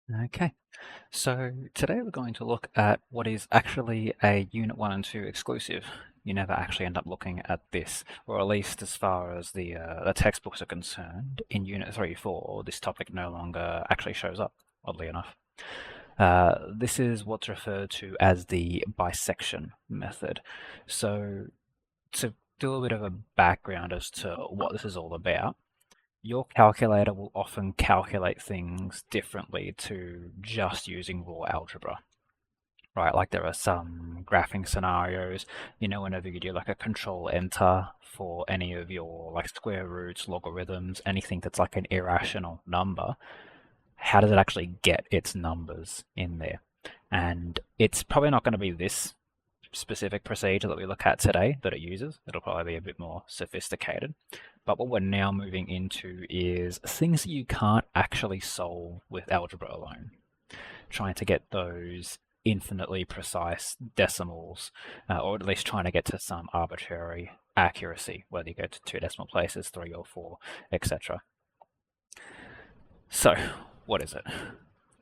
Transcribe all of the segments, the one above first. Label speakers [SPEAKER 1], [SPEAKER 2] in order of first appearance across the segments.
[SPEAKER 1] Okay, so today we're going to look at what is actually a Unit 1 and 2 exclusive. You never actually end up looking at this, or at least as far as the textbooks are concerned. In Unit 3-4, this topic no longer actually shows up, oddly enough. This is what's referred to as the bisection method. So to do a bit of a background as to what this is all about, your calculator will often calculate things differently to just using raw algebra, right? Like there are some graphing scenarios, whenever you do like a control enter for any of your like square roots, logarithms, anything that's like an irrational number, how does it actually get its numbers in there? And it's probably not going to be this specific procedure that we look at today that it uses. It'll probably be a bit more sophisticated. But what we're now moving into is things that you can't actually solve with algebra alone. Trying to get those infinitely precise decimals, or at least trying to get to some arbitrary accuracy, whether you go to 2 decimal places, 3 or 4, etc. So, what is it?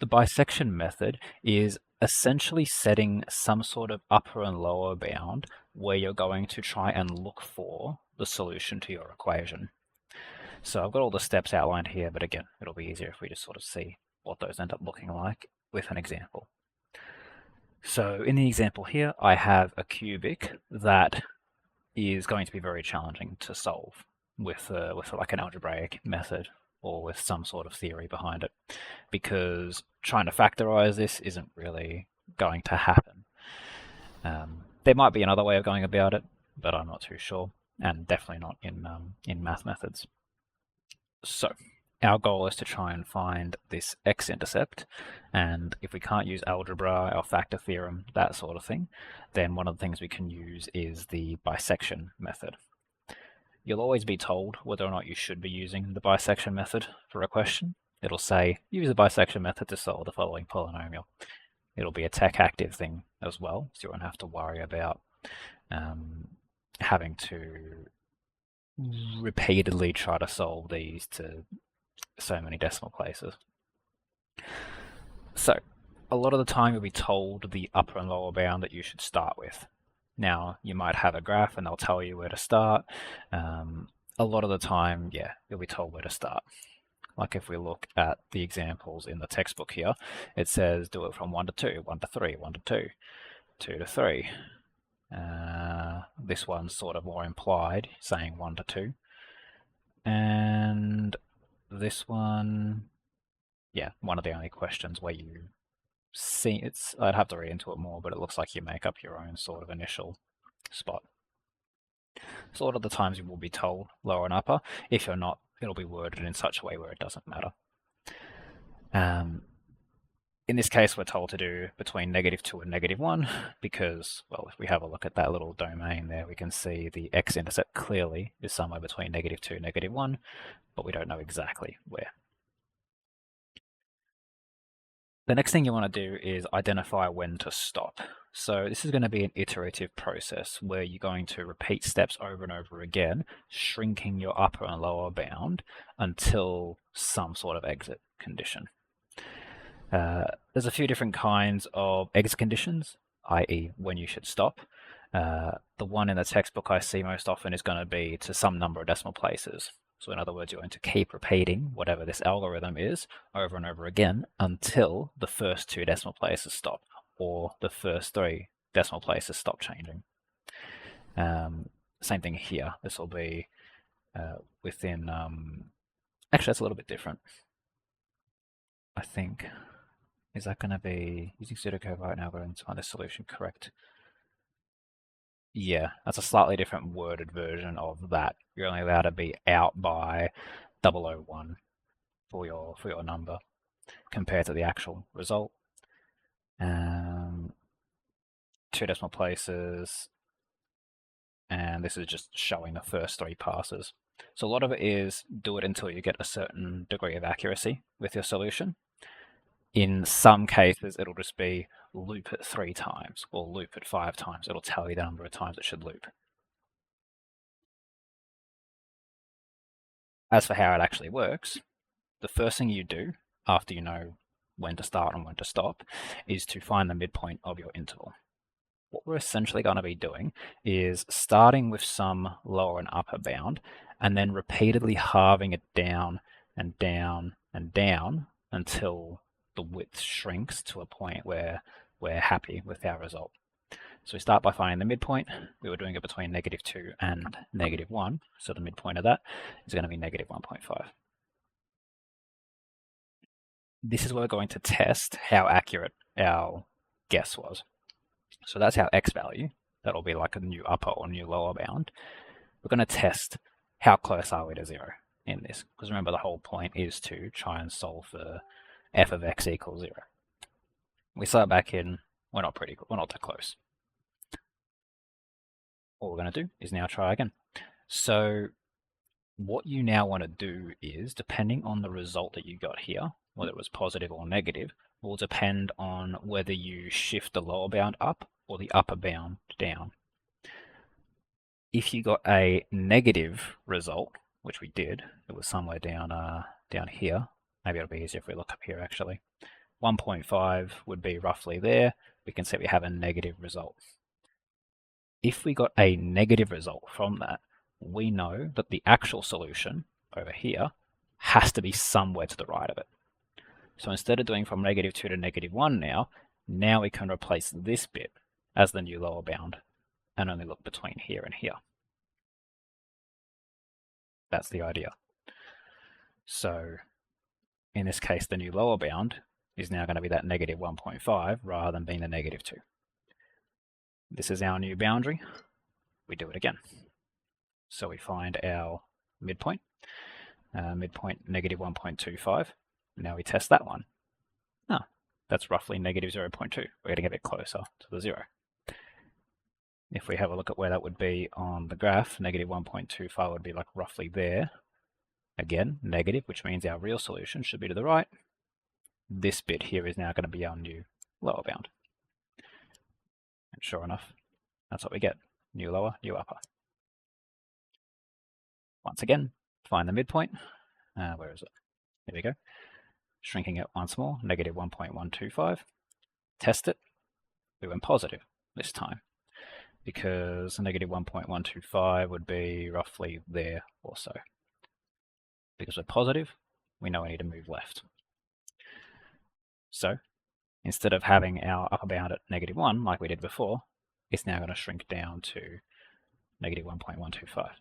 [SPEAKER 1] The bisection method is essentially setting some sort of upper and lower bound where you're going to try and look for the solution to your equation. So I've got all the steps outlined here, but again, it'll be easier if we just sort of see what those end up looking like with an example. So in the example here, I have a cubic that is going to be very challenging to solve with like an algebraic method or with some sort of theory behind it, because trying to factorize this isn't really going to happen. There might be another way of going about it, but I'm not too sure, and definitely not in math methods. So our goal is to try and find this x-intercept, and if we can't use algebra, our factor theorem, that sort of thing, then one of the things we can use is the bisection method. You'll always be told whether or not you should be using the bisection method for a question. It'll say, use the bisection method to solve the following polynomial. It'll be a tech active thing as well, so you won't have to worry about having to repeatedly try to solve these to so many decimal places. So, a lot of the time you'll be told the upper and lower bound that you should start with. Now, you might have a graph and they'll tell you where to start. A lot of the time, yeah, you'll be told where to start. Like if we look at the examples in the textbook here, it says do it from 1 to 2, 1 to 3, 1 to 2, 2 to 3. This one's sort of more implied, saying 1 to 2. And this one, yeah, one of the only questions where you see it's, I'd have to read into it more, but it looks like you make up your own sort of initial spot. So a lot of the times you will be told lower and upper. If you're not, it'll be worded in such a way where it doesn't matter. In this case, we're told to do between -2 and -1 because, well, if we have a look at that little domain there, we can see the x-intercept clearly is somewhere between -2 and -1, but we don't know exactly where. The next thing you want to do is identify when to stop. So this is going to be an iterative process where you're going to repeat steps over and over again, shrinking your upper and lower bound until some sort of exit condition. There's a few different kinds of exit conditions, i.e. when you should stop. The one in the textbook I see most often is going to be to some number of decimal places. So in other words, you're going to keep repeating whatever this algorithm is over and over again until the first 2 decimal places stop, or the first 3 decimal places stop changing. Same thing here. This will be within... actually, that's a little bit different. I think... Is that going to be using pseudocode algorithm to find the solution correct? Yeah, that's a slightly different worded version of that. You're only allowed to be out by 001 for your number compared to the actual result. 2 decimal places, and this is just showing the first 3 passes. So a lot of it is do it until you get a certain degree of accuracy with your solution. In some cases, it'll just be loop it 3 times or loop it 5 times. It'll tell you the number of times it should loop. As for how it actually works, the first thing you do after you know when to start and when to stop, is to find the midpoint of your interval. What we're essentially going to be doing is starting with some lower and upper bound, and then repeatedly halving it down and down and down until the width shrinks to a point where we're happy with our result. So we start by finding the midpoint. We were doing it between -2 and -1, so the midpoint of that is going to be -1.5. This is where we're going to test how accurate our guess was. So that's our x value. That'll be like a new upper or new lower bound. We're going to test how close are we to 0 in this, because remember the whole point is to try and solve for f of x equals 0. We start back in, we're not that close. What we're going to do is now try again. So what you now want to do is, depending on the result that you got here, whether it was positive or negative, will depend on whether you shift the lower bound up or the upper bound down. If you got a negative result, which we did, it was somewhere down here. Maybe it'll be easier if we look up here actually. 1.5 would be roughly there. We can see we have a negative result. If we got a negative result from that, we know that the actual solution over here has to be somewhere to the right of it. So instead of doing from -2 to -1 now we can replace this bit as the new lower bound and only look between here and here. That's the idea. So in this case, the new lower bound is now going to be that -1.5 rather than being the -2. This is our new boundary. We do it again. So we find our midpoint, midpoint -1.25. Now we test that one. Oh, that's roughly -0.2. We're getting a bit closer to the 0. If we have a look at where that would be on the graph, -1.25 would be like roughly there. Again, negative, which means our real solution should be to the right. This bit here is now going to be our new lower bound. And sure enough, that's what we get. New lower, new upper. Once again, find the midpoint. Where is it? Here we go. Shrinking it once more, -1.125. Test it. We went positive this time, because -1.125 would be roughly there or so. Because we're positive, we know we need to move left. So instead of having our upper bound at -1 like we did before, it's now going to shrink down to -1.125.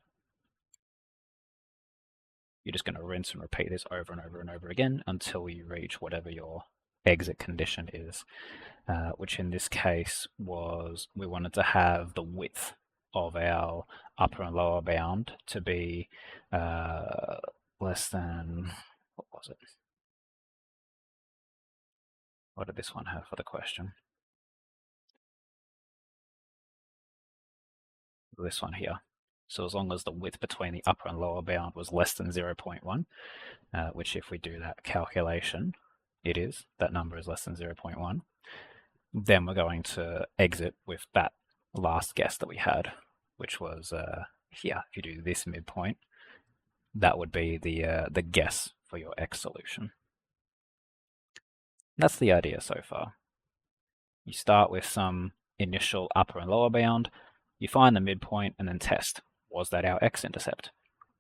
[SPEAKER 1] You're just going to rinse and repeat this over and over and over again until you reach whatever your exit condition is, which in this case was we wanted to have the width of our upper and lower bound to be less than, what was it? What did this one have for the question? This one here. So as long as the width between the upper and lower bound was less than 0.1, which if we do that calculation, it is, that number is less than 0.1, then we're going to exit with that last guess that we had, which was here. If you do this midpoint, that would be the guess for your X solution. That's the idea so far. You start with some initial upper and lower bound, you find the midpoint and then test. Was that our x-intercept?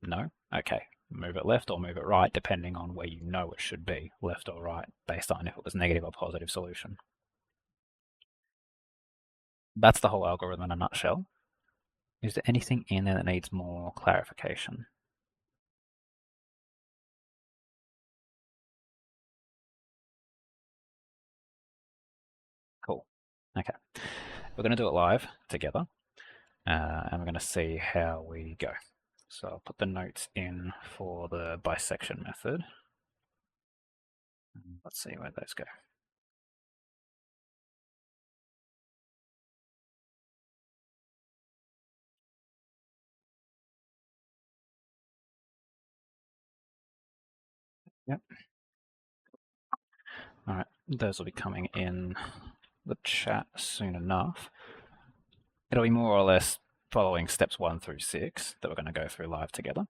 [SPEAKER 1] No? Okay. Move it left or move it right, depending on where you know it should be, left or right, based on if it was negative or positive solution. That's the whole algorithm in a nutshell. Is there anything in there that needs more clarification? Cool. Okay. We're going to do it live together, and we're going to see how we go. So I'll put the notes in for the bisection method. Let's see where those go. Yep. All right, those will be coming in the chat soon enough. It'll be more or less following steps 1 through 6 that we're going to go through live together.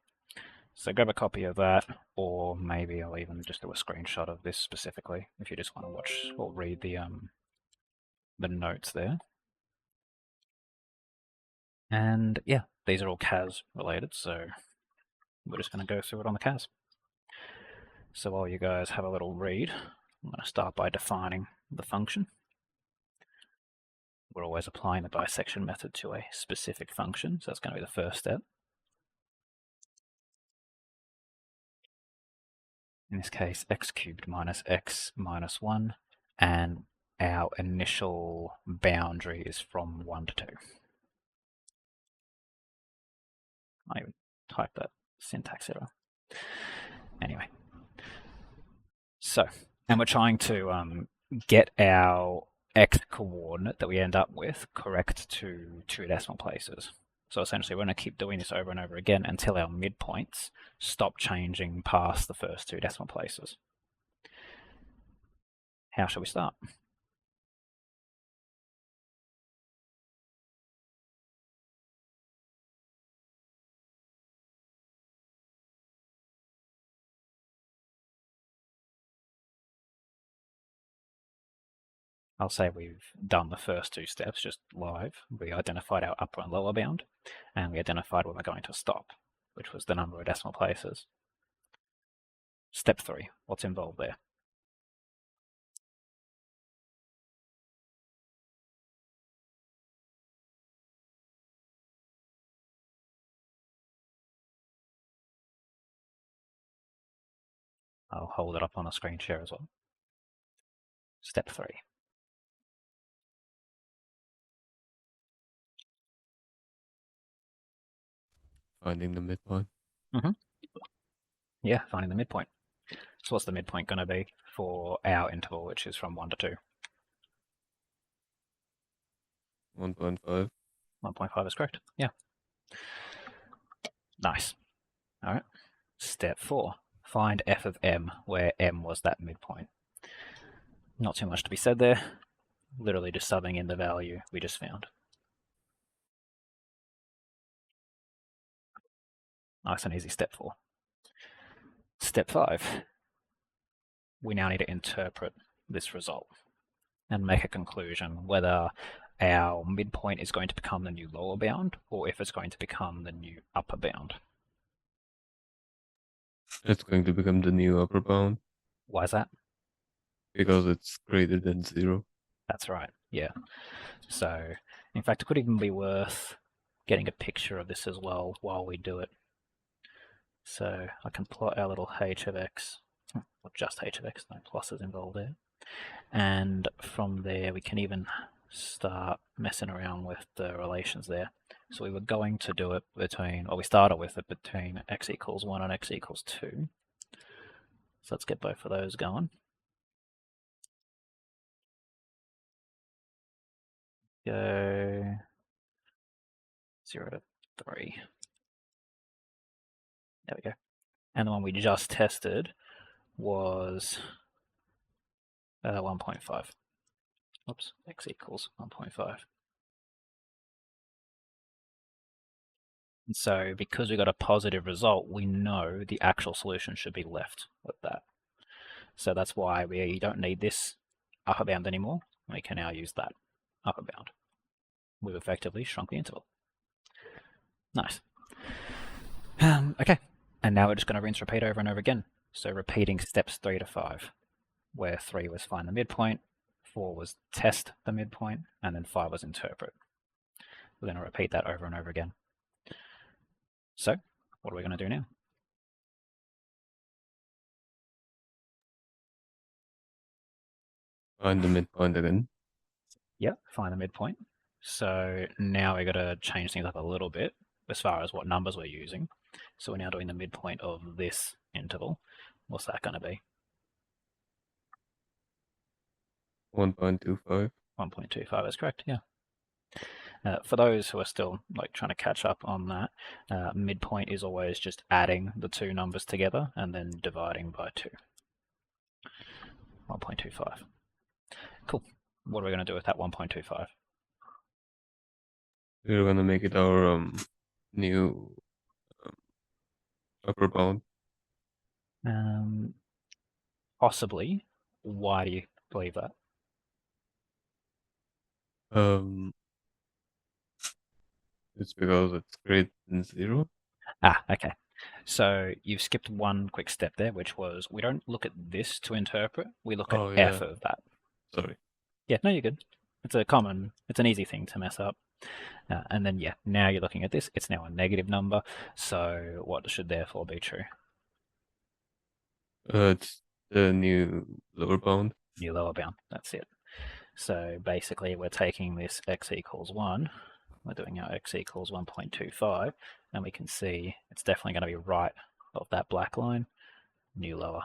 [SPEAKER 1] So grab a copy of that, or maybe I'll even just do a screenshot of this specifically if you just want to watch or read the notes there. And yeah, these are all CAS related, so we're just going to go through it on the CAS. So while you guys have a little read, I'm going to start by defining the function. We're always applying the bisection method to a specific function, so that's going to be the first step. In this case, x cubed minus x minus 1, and our initial boundary is from 1 to 2. I even typed that syntax error. Anyway, so, and we're trying to get our x coordinate that we end up with correct to 2 decimal places. So essentially we're going to keep doing this over and over again until our midpoints stop changing past the first 2 decimal places. How shall we start? I'll say we've done the first 2 steps just live. We identified our upper and lower bound, and we identified where we're going to stop, which was the number of decimal places. Step 3, what's involved there? I'll hold it up on a screen share as well. Step 3.
[SPEAKER 2] Finding the midpoint.
[SPEAKER 1] Yeah, finding the midpoint. So what's the midpoint going to be for our interval, which is from 1 to 2?
[SPEAKER 2] 1.5.
[SPEAKER 1] 1.5 is correct. Yeah. Nice. All right. Step 4. Find f of m, where m was that midpoint. Not too much to be said there. Literally just subbing in the value we just found. Nice and easy, step 4. Step 5. We now need to interpret this result and make a conclusion whether our midpoint is going to become the new lower bound or if it's going to become the new upper bound.
[SPEAKER 2] It's going to become the new upper bound
[SPEAKER 1] Why is that?
[SPEAKER 2] because it's greater than 0.
[SPEAKER 1] That's right, yeah. So, in fact, it could even be worth getting a picture of this as well while we do it. So I can plot our little h of x, or just h of x, no pluses involved there. And from there, we can even start messing around with the relations there. So we were going to do it between, or we started with it between x equals 1 and x equals 2. So let's get both of those going. Go 0 to 3. There we go. And the one we just tested was 1.5. Oops, x equals 1.5. And so because we got a positive result, we know the actual solution should be left with that. So that's why we don't need this upper bound anymore. We can now use that upper bound. We've effectively shrunk the interval. Nice. Okay, and now we're just going to rinse repeat over and over again. So repeating steps 3 to 5, where 3 was find the midpoint, 4 was test the midpoint, and then 5 was interpret. We're going to repeat that over and over again. So what are we going to do now?
[SPEAKER 2] Find the midpoint again.
[SPEAKER 1] Yep, find the midpoint. So now we've got to change things up a little bit as far as what numbers we're using. So we're now doing the midpoint of this interval. What's that going to be?
[SPEAKER 2] 1.25.
[SPEAKER 1] 1.25 is correct, yeah. For those who are still trying to catch up on that, midpoint is always just adding the 2 numbers together and then dividing by 2. 1.25. Cool. What are we going to do with that 1.25?
[SPEAKER 2] We're gonna make it our new upper bound.
[SPEAKER 1] Possibly. Why do you believe that?
[SPEAKER 2] Um, it's because it's greater than 0.
[SPEAKER 1] Ah, okay. So you've skipped one quick step there, which was we don't look at this to interpret, we look at
[SPEAKER 2] Oh
[SPEAKER 1] f
[SPEAKER 2] yeah,
[SPEAKER 1] of that.
[SPEAKER 2] sorry.
[SPEAKER 1] Yeah, no, you're good. It's an easy thing to mess up. And then, yeah, now you're looking at this, it's now a negative number, so what should therefore be true?
[SPEAKER 2] It's the new lower bound.
[SPEAKER 1] New lower bound, that's it. So basically we're taking this x equals 1, we're doing our x equals 1.25, and we can see it's definitely going to be right of that black line, new lower.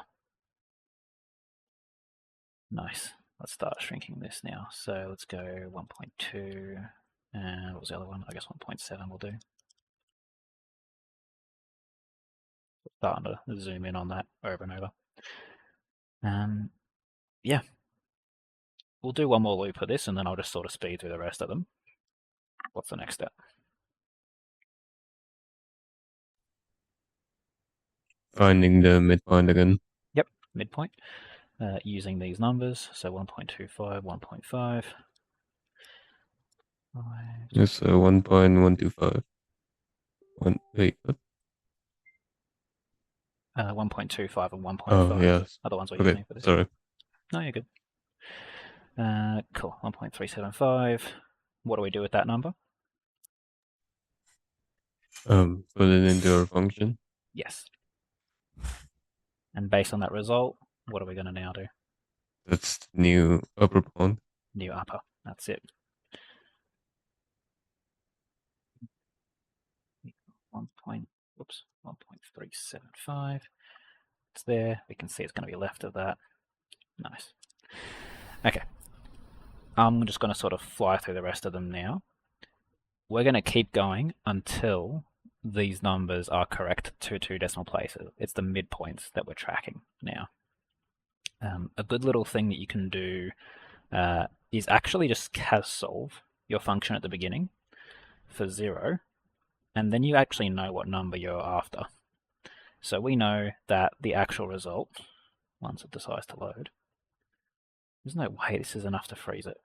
[SPEAKER 1] Nice. Let's start shrinking this now. So let's go 1.2, and what was the other one? I guess 1.7 will do. Starting to zoom in on that over and over. Yeah, we'll do one more loop of this, and then I'll just sort of speed through the rest of them. What's the next step?
[SPEAKER 2] Finding the midpoint again.
[SPEAKER 1] Yep, midpoint. Using these numbers, so 1.25, 1.5.
[SPEAKER 2] It's 1.125. Wait, what?
[SPEAKER 1] 1.25 and
[SPEAKER 2] Oh
[SPEAKER 1] 1.5
[SPEAKER 2] yes.
[SPEAKER 1] are the ones we're
[SPEAKER 2] Okay,
[SPEAKER 1] using for this.
[SPEAKER 2] sorry.
[SPEAKER 1] No, you're good. Cool, 1.375. What do we do with that number?
[SPEAKER 2] Put it into our function.
[SPEAKER 1] Yes. And based on that result, what are we going to now do?
[SPEAKER 2] That's the new upper bound.
[SPEAKER 1] New upper. That's it. 1.375. It's there. We can see it's going to be left of that. Nice. Okay. I'm just going to sort of fly through the rest of them now. We're going to keep going until these numbers are correct to 2 decimal places. It's the midpoints that we're tracking now. A good little thing that you can do is actually just cas solve your function at the beginning for 0, and then you actually know what number you're after. So we know that the actual result, once it decides to load, there's no way this is enough to freeze it.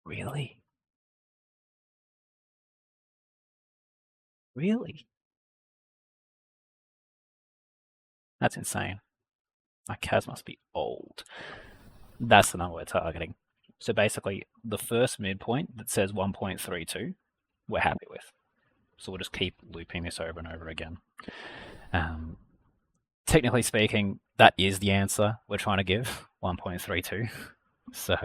[SPEAKER 1] Really? Really? That's insane. My CAS must be old. That's the number we're targeting. So basically, the first midpoint that says 1.32, we're happy with. So we'll just keep looping this over and over again. Technically speaking, that is the answer we're trying to give, 1.32. So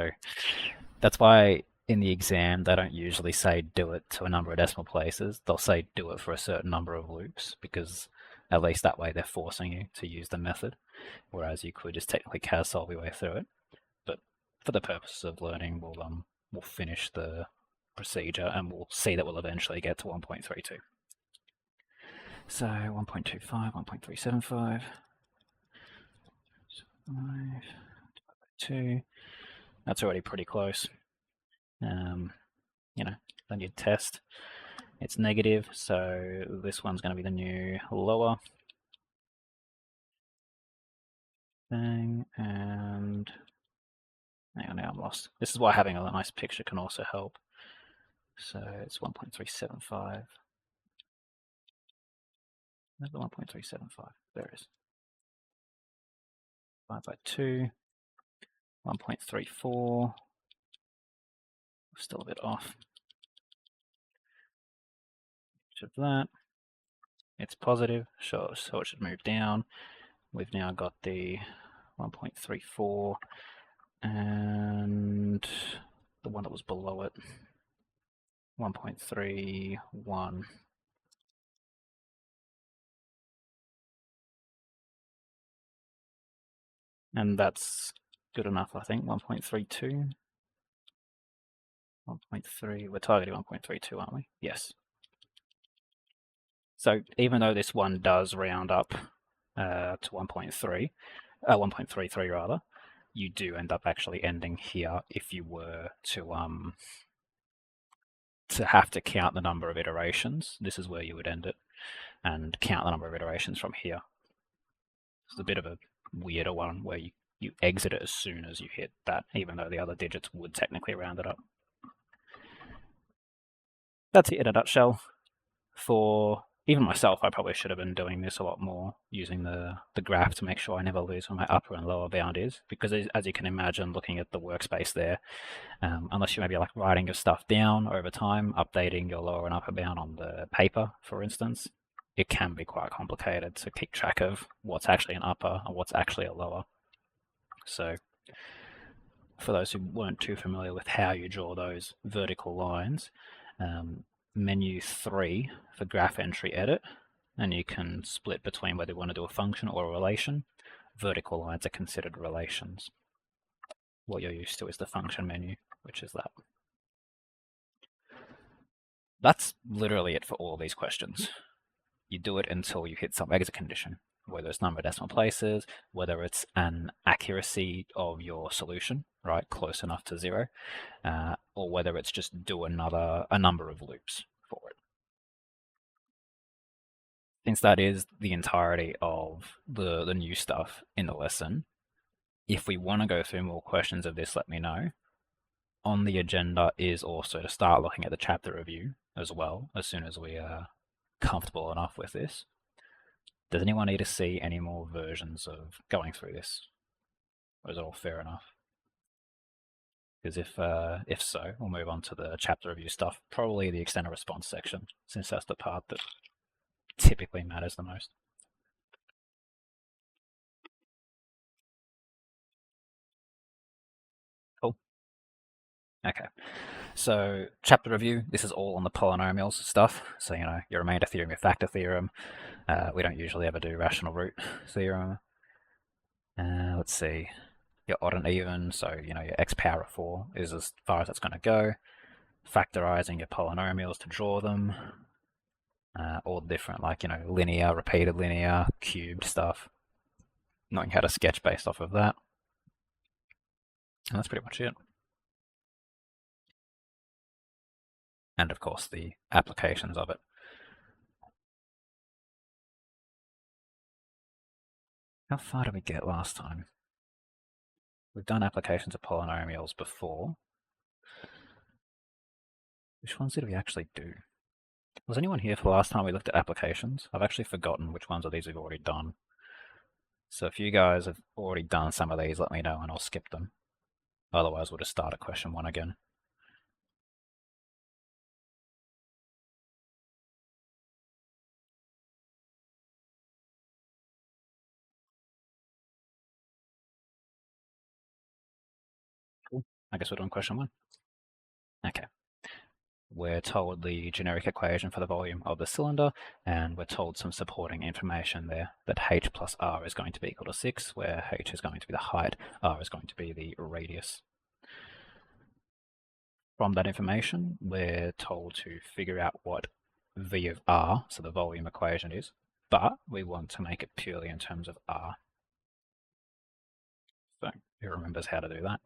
[SPEAKER 1] that's why in the exam they don't usually say do it to a number of decimal places. They'll say do it for a certain number of loops, because at least that way they're forcing you to use the method, whereas you could just technically cas solve your way through it. But for the purposes of learning, we'll finish the procedure and we'll see that we'll eventually get to 1.32. So 1.25, 1.375, 2. That's already pretty close. Then you'd test. It's negative, so this one's going to be the new lower. Thing, and hang on, now I'm lost. This is why having a nice picture can also help. So it's 1.375. Where's the 1.375? There it is. 5 by 2. 1.34. Still a bit off. Of that. It's positive, so it should move down. We've now got the 1.34 and the one that was below it, 1.31. And that's good enough, I think. 1.32. 1.3. We're targeting 1.32, aren't we? Yes. So even though this one does round up to 1.3, 1.33 rather, you do end up actually ending here if you were to have to count the number of iterations. This is where you would end it. and count the number of iterations from here. It's a bit of a weirder one where you exit it as soon as you hit that, even though the other digits would technically round it up. That's it in a nutshell. For even myself, I probably should have been doing this a lot more, using the graph to make sure I never lose where my upper and lower bound is, because as you can imagine, looking at the workspace there, unless you maybe like writing your stuff down over time, updating your lower and upper bound on the paper, for instance, it can be quite complicated to keep track of what's actually an upper and what's actually a lower. So for those who weren't too familiar with how you draw those vertical lines, menu 3 for graph entry edit, and you can split between whether you want to do a function or a relation. Vertical lines are considered relations. What you're used to is the function menu, which is that. That's literally it for all of these questions. You do it until you hit some exit condition, whether it's number of decimal places, whether it's an accuracy of your solution, right, close enough to 0, or whether it's just do a number of loops for it. Since that is the entirety of the new stuff in the lesson, if we want to go through more questions of this, let me know. On the agenda is also to start looking at the chapter review as well, as soon as we are comfortable enough with this. Does anyone need to see any more versions of going through this? Or is it all fair enough? Because if so, we'll move on to the chapter review stuff, probably the extended response section, since that's the part that typically matters the most. Cool. Okay. So chapter review, this is all on the polynomials stuff. So, your remainder theorem, your factor theorem. We don't usually ever do rational root theorem. Let's see. Your odd and even, so, your x power of 4 is as far as it's going to go. Factorizing your polynomials to draw them. All different, like, linear, repeated linear, cubed stuff. Knowing how to sketch based off of that. And that's pretty much it. And of course, the applications of it. How far did we get last time? We've done applications of polynomials before. Which ones did we actually do? Was anyone here for the last time we looked at applications? I've actually forgotten which ones of these we've already done. So if you guys have already done some of these, let me know and I'll skip them. Otherwise, we'll just start at question 1 again. Cool. I guess we're doing question 1. Okay. We're told the generic equation for the volume of the cylinder, and we're told some supporting information there, that h plus r is going to be equal to 6, where h is going to be the height, r is going to be the radius. From that information, we're told to figure out what v of r, so the volume equation is, but we want to make it purely in terms of r. So who remembers how to do that?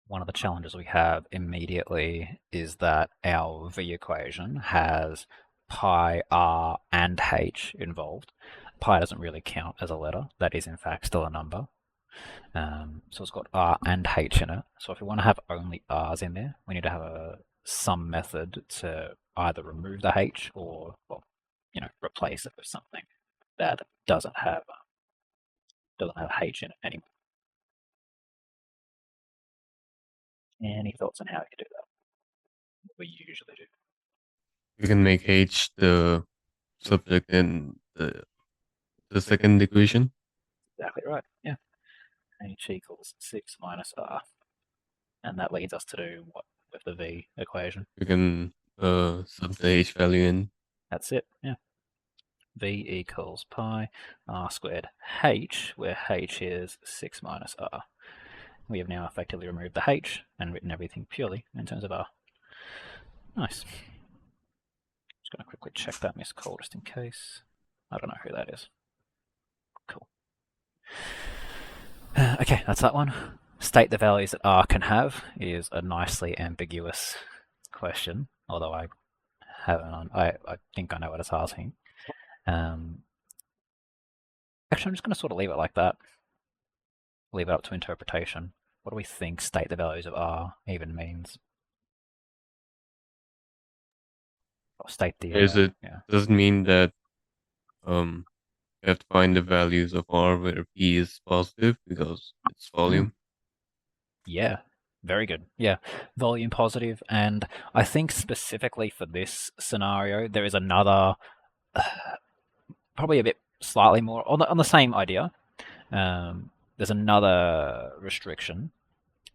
[SPEAKER 1] One of the challenges we have immediately is that our v equation has pi, r, and h involved. Pi doesn't really count as a letter. That is, in fact, still a number. So it's got r and h in it. So if we want to have only r's in there, we need to have some method to either remove the h or, well, replace it with something that doesn't have h in it anymore. Any thoughts on how you do that? What we usually do.
[SPEAKER 2] You can make h the subject in the second equation.
[SPEAKER 1] Exactly right. Yeah. H equals 6 minus r. And that leads us to do what with the v equation?
[SPEAKER 2] You can sub the h value in.
[SPEAKER 1] That's it. Yeah. v equals pi r squared h, where h is 6 minus r. We have now effectively removed the h and written everything purely in terms of r. Nice. Just going to quickly check that missed call just in case. I don't know who that is. Cool. Okay, that's that one. State the values that r can have is a nicely ambiguous question, although I think I know what it's asking. Actually, I'm just going to sort of leave it like that. Leave it up to interpretation. What do we think state the values of r even means? Or state the,
[SPEAKER 2] Is it
[SPEAKER 1] yeah.
[SPEAKER 2] does it mean that um you have to find the values of R where P is positive because it's
[SPEAKER 1] Mm,
[SPEAKER 2] volume?
[SPEAKER 1] yeah, very good. Yeah, volume positive, and I think specifically for this scenario, there is another, probably a bit slightly more on the same idea. There's another restriction,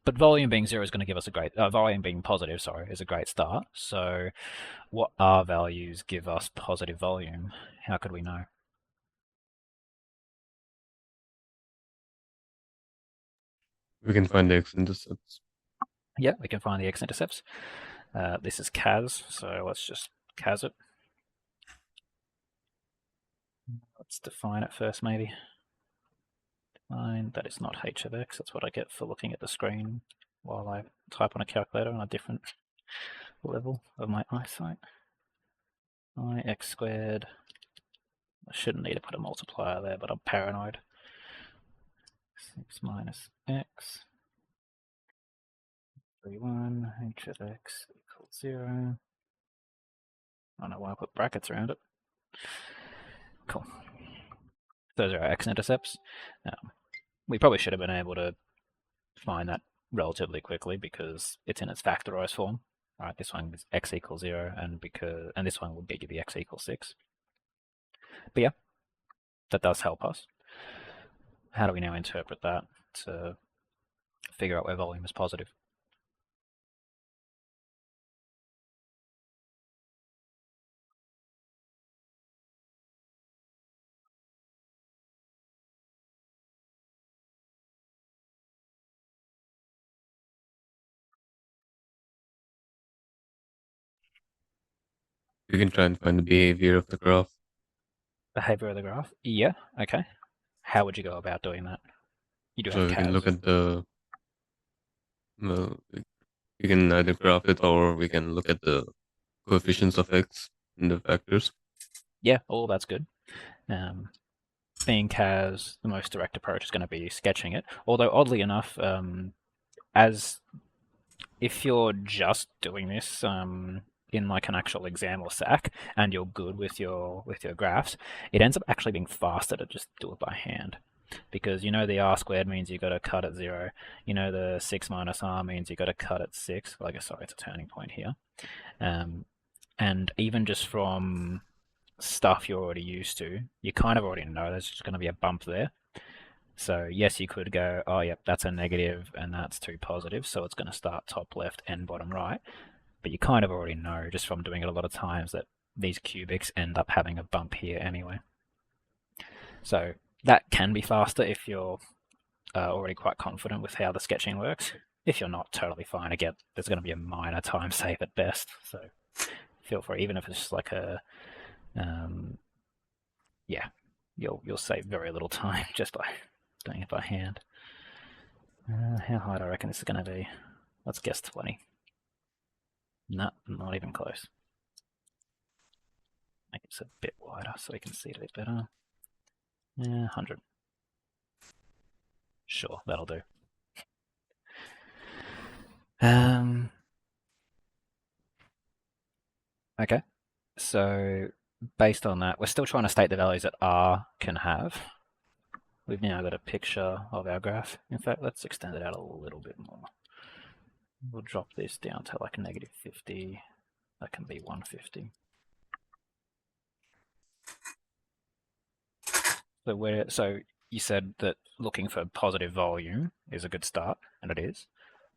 [SPEAKER 1] but volume being zero is going to give us a great volume being positive. Sorry, is a great start. So, what R values give us positive volume? How could we know?
[SPEAKER 2] We can find the x-intercepts.
[SPEAKER 1] Yeah, we can find the x-intercepts. This is Kaz, so let's just Kaz it. Let's define it first, maybe. Define that is not h of x. That's what I get for looking at the screen while I type on a calculator on a different level of my eyesight. I x squared. I shouldn't need to put a multiplier there, but I'm paranoid. 6 minus x. 1 h of x equals 0. I don't know why I put brackets around it. Cool. Those are our x-intercepts. We probably should have been able to find that relatively quickly because it's in its factorized form. Right, this one is x equals 0, and this one would get you the x equals 6. But yeah, that does help us. How do we now interpret that to figure out where volume is positive?
[SPEAKER 2] We can try and find the behavior of the graph.
[SPEAKER 1] Behavior of the graph? Yeah, okay. How would you go about doing that? You do have
[SPEAKER 2] So we can look
[SPEAKER 1] Kaz.
[SPEAKER 2] at the well, we can either graph it or we can look at the coefficients of x in the factors.
[SPEAKER 1] Yeah, all that's good. Um, being Kaz, the most direct approach is going to be sketching it. Although, oddly enough, as if you're just doing this in like an actual exam or SAC and you're good with your graphs, it ends up actually being faster to just do it by hand. Because you know the r squared means you got to cut at 0. You know the 6 minus r means you got to cut at 6. Well, I guess, sorry, it's a turning point here. And even just from stuff you're already used to, you kind of already know there's just going to be a bump there. So yes, you could go, oh yep, that's a negative and that's two positive, so it's going to start top left and bottom right. But you kind of already know just from doing it a lot of times that these cubics end up having a bump here anyway. So that can be faster if you're already quite confident with how the sketching works. If you're not, totally fine. Again, there's going to be a minor time save at best, so feel free, even if it's just like a yeah, you'll save very little time just by doing it by hand. How high do I reckon this is going to be? Let's guess 20. No, not even close. Make it a bit wider so we can see it a bit better. 100. Sure, that'll do. Okay, so based on that, we're still trying to state the values that R can have. We've now got a picture of our graph. In fact, let's extend it out a little bit more. We'll drop this down to like negative 50. That can be 150. So you said that looking for positive volume is a good start, and it is.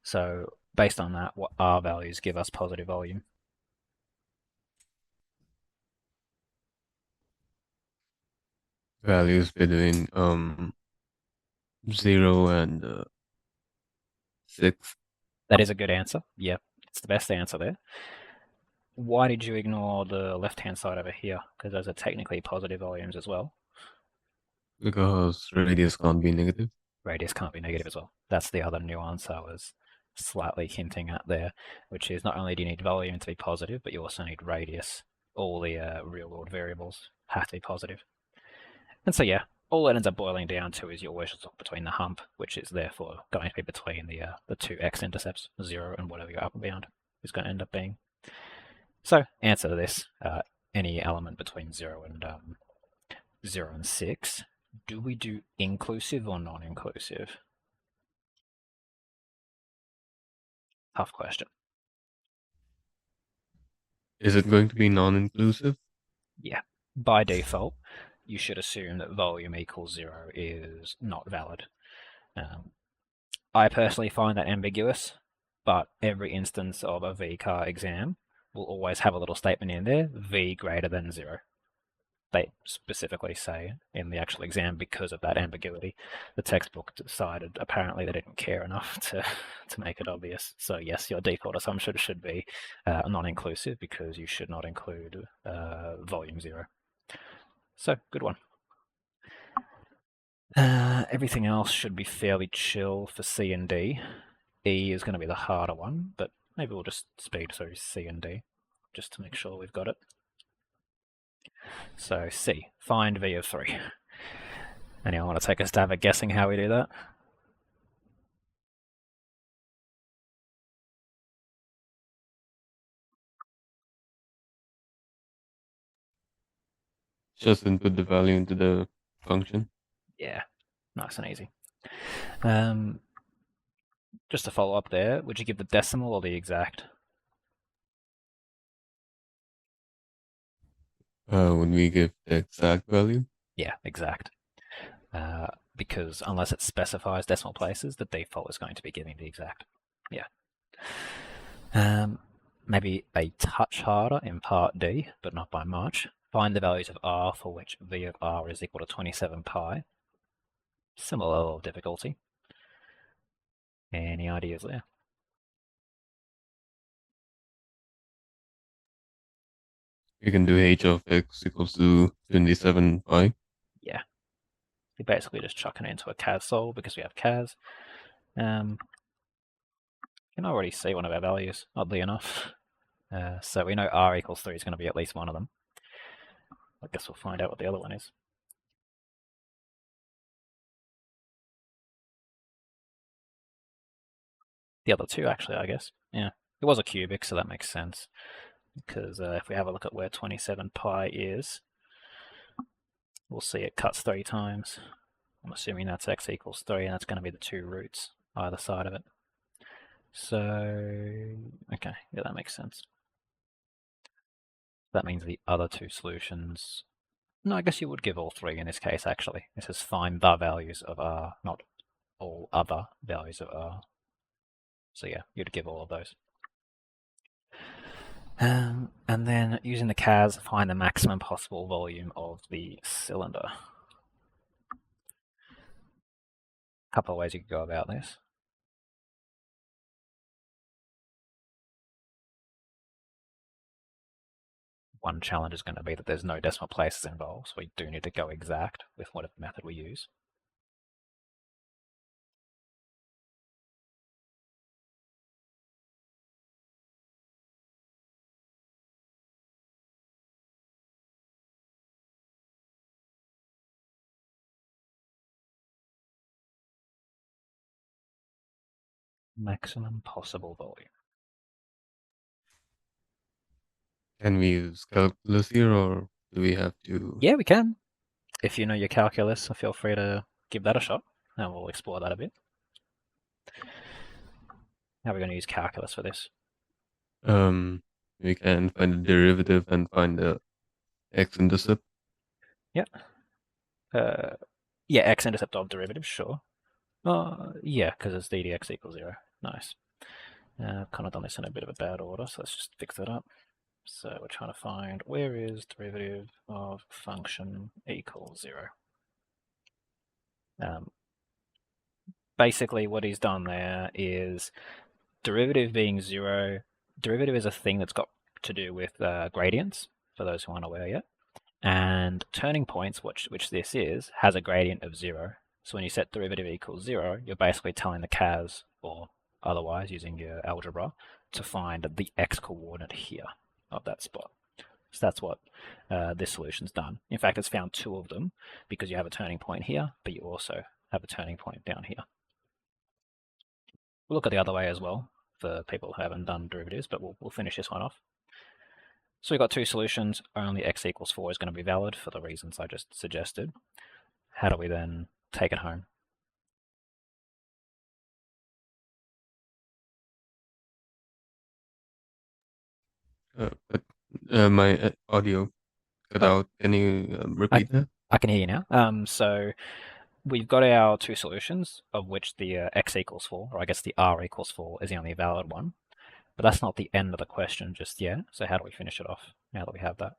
[SPEAKER 1] So based on that, what R values give us positive volume?
[SPEAKER 2] values between 0 and 6
[SPEAKER 1] That is a good answer. Yep, it's the best answer there. Why did you ignore the left-hand side over here? Because those are technically positive volumes as well.
[SPEAKER 2] because radius can't be negative.
[SPEAKER 1] Radius can't be negative as well. That's the other nuance I was slightly hinting at there, which is not only do you need volume to be positive, but you also need radius. All the real-world variables have to be positive. And so, yeah, all it ends up boiling down to is you always just look between the hump, which is therefore going to be between the two x-intercepts, 0 and whatever your upper bound is going to end up being. So, answer to this, any element between 0 and 6. Do we do inclusive or non-inclusive? Tough question.
[SPEAKER 2] Is it going to be non-inclusive?
[SPEAKER 1] Yeah. By default, you should assume that volume equals 0 is not valid. I personally find that ambiguous, but every instance of a VCAR exam will always have a little statement in there, V greater than 0. They specifically say in the actual exam because of that ambiguity. The textbook decided apparently they didn't care enough to make it obvious. So yes, your default assumption should be non-inclusive because you should not include volume 0. So good one. Everything else should be fairly chill for C and D. E is going to be the harder one, but maybe we'll just speed through C and D just to make sure we've got it. So C, find V of 3. Anyone want to take a stab at guessing how we do that?
[SPEAKER 2] Just input the value into the function.
[SPEAKER 1] Yeah, nice and easy. Just to follow up there, would you give the decimal or the exact?
[SPEAKER 2] Would we give the exact value?
[SPEAKER 1] Yeah, exact. Because unless it specifies decimal places, the default is going to be giving the exact. Yeah. Maybe a touch harder in part D, but not by much. Find the values of R for which V of R is equal to 27 pi. Similar level of difficulty. Any ideas there?
[SPEAKER 2] You can do h of x equals to 27 pi.
[SPEAKER 1] Yeah. We basically just chucking it into a CAS solve because we have CAS. You can already see one of our values, oddly enough. So we know R equals 3 is going to be at least one of them. I guess we'll find out what the other one is. The other two, actually, I guess. Yeah. It was a cubic, so that makes sense. Because if we have a look at where 27 pi is, we'll see it cuts 3 times. I'm assuming that's x equals 3, and that's going to be the 2 roots either side of it. So, okay, yeah, that makes sense. That means the other two solutions. No, I guess you would give all 3 in this case, actually. This is find the values of R, not all other values of R. So yeah, you'd give all of those. And then using the CAS, find the maximum possible volume of the cylinder. A couple of ways you could go about this. One challenge is going to be that there's no decimal places involved, so we do need to go exact with whatever method we use. Maximum possible volume.
[SPEAKER 2] Can we use calculus here, or do we have to?
[SPEAKER 1] Yeah, we can. If you know your calculus, feel free to give that a shot, and we'll explore that a bit. How are we going to use calculus for this?
[SPEAKER 2] We can find the derivative and find the x-intercept.
[SPEAKER 1] Yeah. Yeah, x-intercept of derivative, sure. Yeah, because it's d dx equals 0. Nice. I've kind of done this in a bit of a bad order, so let's just fix that up. So we're trying to find where is derivative of function equals 0. Um, Basically, what he's done there is derivative being zero. Derivative is a thing that's got to do with gradients, for those who aren't aware yet. And turning points, which this is, has a gradient of zero. So when you set derivative equals zero, you're basically telling the CAS, or otherwise using your algebra, to find the x coordinate here of that spot. So that's what this solution's done. In fact, it's found two of them because you have a turning point here, but you also have a turning point down here. We'll look at the other way as well for people who haven't done derivatives, but we'll finish this one off. So we've got two solutions. Only x equals 4 is going to be valid for the reasons I just suggested. How do we then take it home?
[SPEAKER 2] But my audio cut
[SPEAKER 1] Oh,
[SPEAKER 2] out. Can you
[SPEAKER 1] I,
[SPEAKER 2] repeat that?
[SPEAKER 1] I can hear you now. So we've got our two solutions, of which the x equals 4, or I guess the r equals 4, is the only valid one. But that's not the end of the question just yet. So how do we finish it off now that we have that?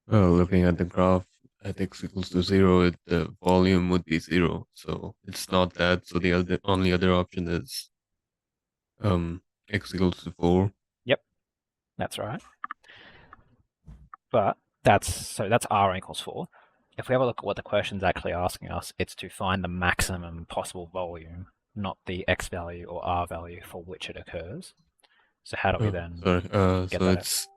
[SPEAKER 2] Looking at the graph at x equals to 0, the volume would be 0. So it's not that. So the only other option is x equals to 4.
[SPEAKER 1] Yep, that's right. But that's r equals 4. If we have a look at what the question's actually asking us, it's to find the maximum possible volume, not the x value or r value for which it occurs. So how do we
[SPEAKER 2] Oh,
[SPEAKER 1] then
[SPEAKER 2] sorry.
[SPEAKER 1] get
[SPEAKER 2] So
[SPEAKER 1] that out?
[SPEAKER 2] it's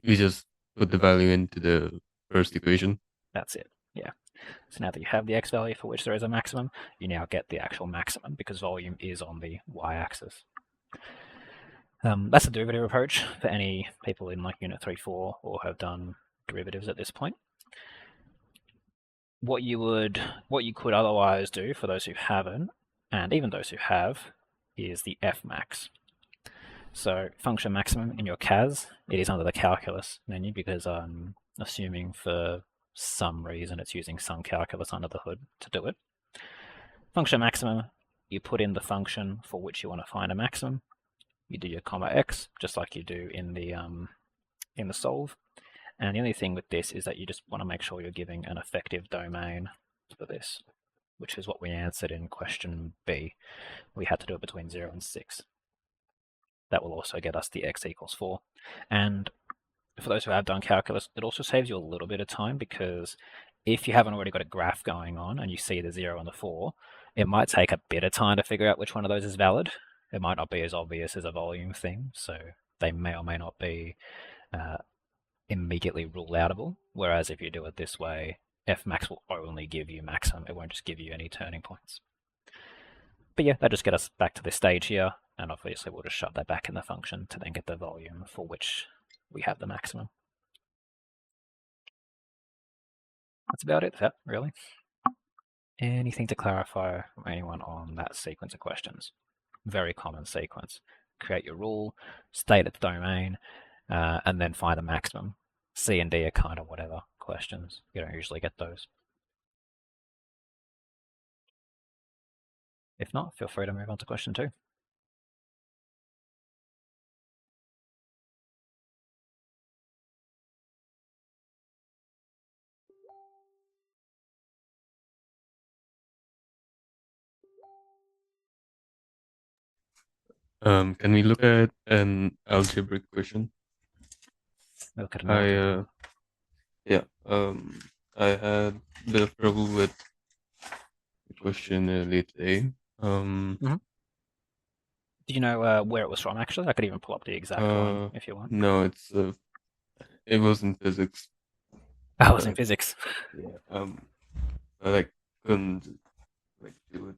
[SPEAKER 2] we just put the value into the first equation.
[SPEAKER 1] That's it. Yeah. So now that you have the x value for which there is a maximum, you now get the actual maximum because volume is on the y-axis. That's the derivative approach for any people in like Unit 3-4 or have done derivatives at this point. What you could otherwise do for those who haven't, and even those who have, is the f max. So function maximum in your CAS, it is under the calculus menu because I'm assuming for some reason it's using some calculus under the hood to do it. Function maximum, you put in the function for which you want to find a maximum. You do your comma x, just like you do in the solve. And the only thing with this is that you just want to make sure you're giving an effective domain for this, which is what we answered in question B. We had to do it between 0 and 6. That will also get us the x equals 4. And for those who have done calculus, it also saves you a little bit of time because if you haven't already got a graph going on and you see the 0 and the 4, it might take a bit of time to figure out which one of those is valid. It might not be as obvious as a volume thing, so they may or may not be immediately rule outable. Whereas if you do it this way, Fmax will only give you maximum. It won't just give you any turning points. But yeah, that just get us back to this stage here. And obviously we'll just shove that back in the function to then get the volume for which we have the maximum. That's about it, that really. Anything to clarify from anyone on that sequence of questions? Very common sequence. Create your rule, state its domain, and then find a maximum. C and D are kind of whatever questions. You don't usually get those. If not, feel free to move on to question 2.
[SPEAKER 2] Can we look at an algebraic question?
[SPEAKER 1] Look at an
[SPEAKER 2] I
[SPEAKER 1] algebra.
[SPEAKER 2] yeah. I had a bit of trouble with the question earlier today.
[SPEAKER 1] Mm-hmm. Do you know where it was from, actually? I could even pull up the exact one if you want.
[SPEAKER 2] No, it was in physics,
[SPEAKER 1] Oh, it was in
[SPEAKER 2] but
[SPEAKER 1] physics.
[SPEAKER 2] yeah, I like couldn't like do it.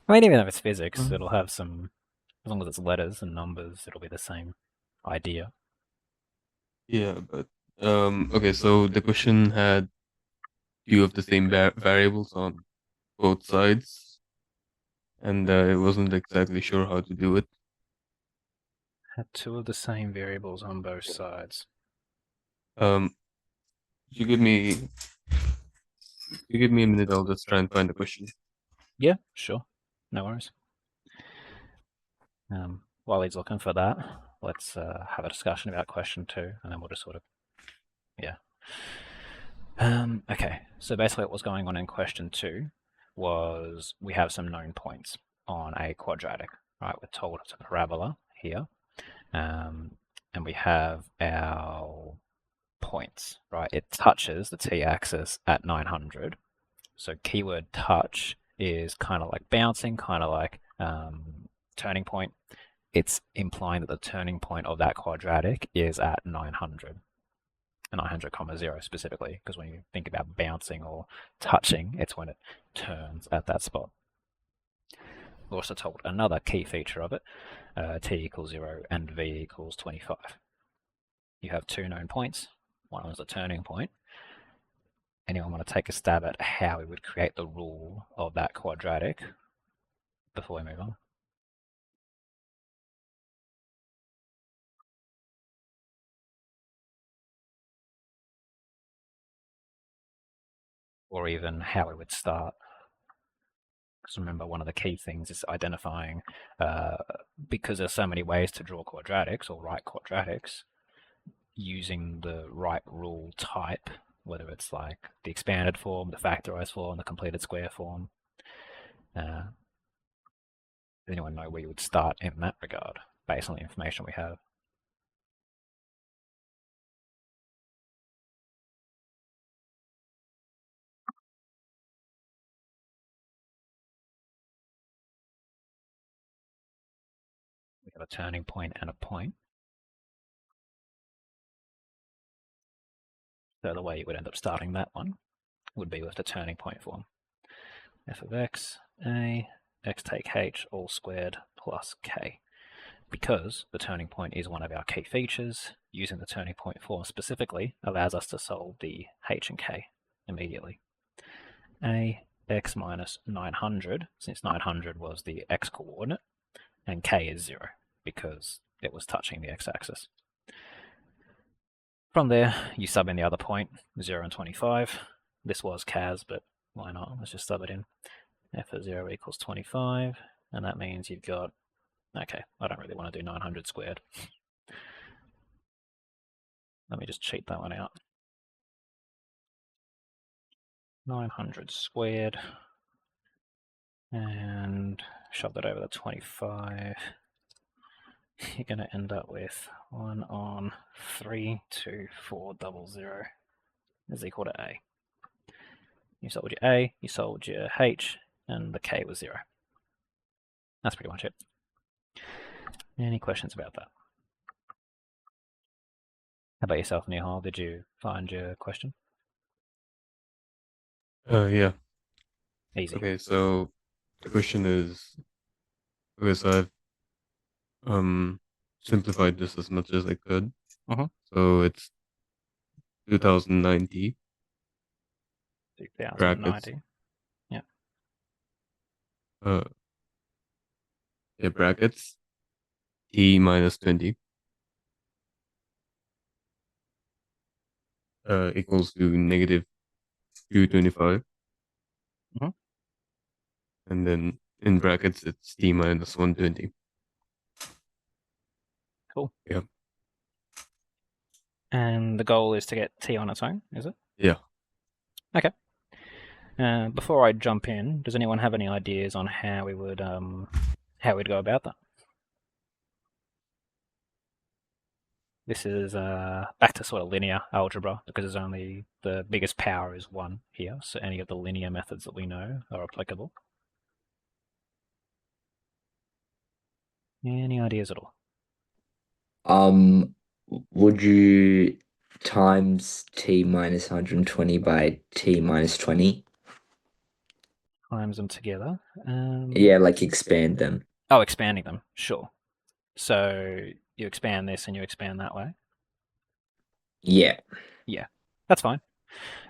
[SPEAKER 1] I mean, even if it's physics,
[SPEAKER 2] Uh,
[SPEAKER 1] it'll have some, as long as it's letters and numbers, it'll be the same idea.
[SPEAKER 2] yeah, but okay. So the question had few of the same variables on both sides, and I wasn't exactly sure how to do it.
[SPEAKER 1] Had two of the same variables on both
[SPEAKER 2] Yeah.
[SPEAKER 1] sides.
[SPEAKER 2] Um, you give me you give me a minute. I'll just try and find the question.
[SPEAKER 1] Yeah, sure. No worries. While he's looking for that, let's have a discussion about question 2, and then we'll just sort of, yeah, Okay, so basically what was going on in question 2 was we have some known points on a quadratic, right? We're told it's a parabola here, and we have our points, right? It touches the t-axis at 900. So keyword touch is kind of like bouncing, kind of like turning point. It's implying that the turning point of that quadratic is at 900. 900 comma 0 specifically, because when you think about bouncing or touching, it's when it turns at that spot. We're also told another key feature of it, t equals 0 and v equals 25. You have two known points. One was the turning point. Anyone want to take a stab at how we would create the rule of that quadratic before we move on? Or even how we would start? Because remember, one of the key things is identifying, because there's so many ways to draw quadratics or write quadratics, using the right rule type, whether it's like the expanded form, the factorized form, the completed square form. Does anyone know where you would start in that regard, based on the information we have? We have a turning point and a point. So the way you would end up starting that one would be with the turning point form. F of x, a, x take h, all squared plus k. Because the turning point is one of our key features, using the turning point form specifically allows us to solve the h and k immediately. A, x minus 900, since 900 was the x coordinate, and k is 0 because it was touching the x-axis. From there, you sub in the other point, 0 and 25. This was Kaz, but why not? Let's just sub it in. F of 0 equals 25, and that means you've got, okay, I don't really want to do 900 squared. Let me just cheat that one out. 900 squared, and shove that over the 25. You're going to end up with 1 on 32400 is equal to A. You solved your A, you solved your H, and the K was 0. That's pretty much it. Any questions about that? How about yourself, Nihal? Did you find your question?
[SPEAKER 2] Yeah.
[SPEAKER 1] Easy.
[SPEAKER 2] Okay, so the question is, okay, so I've simplified this as much as I could. So it's 2090 brackets,
[SPEAKER 1] 2090. Yeah.
[SPEAKER 2] uh, yeah, brackets, t minus 20 equals to negative 225.
[SPEAKER 1] Mhm.
[SPEAKER 2] And then in brackets, it's t minus 120.
[SPEAKER 1] Cool.
[SPEAKER 2] Yeah.
[SPEAKER 1] And the goal is to get T on its own, is it?
[SPEAKER 2] Yeah.
[SPEAKER 1] Okay. Before I jump in, does anyone have any ideas on how we'd go about that? This is back to sort of linear algebra because there's only the biggest power is 1 here, so any of the linear methods that we know are applicable. Any ideas at all?
[SPEAKER 3] Um, would you times t minus 120 by t minus 20?
[SPEAKER 1] Times them together.
[SPEAKER 3] Yeah, like expand them.
[SPEAKER 1] Oh, expanding them, sure. So you expand this and you expand that way?
[SPEAKER 3] Yeah.
[SPEAKER 1] Yeah, that's fine.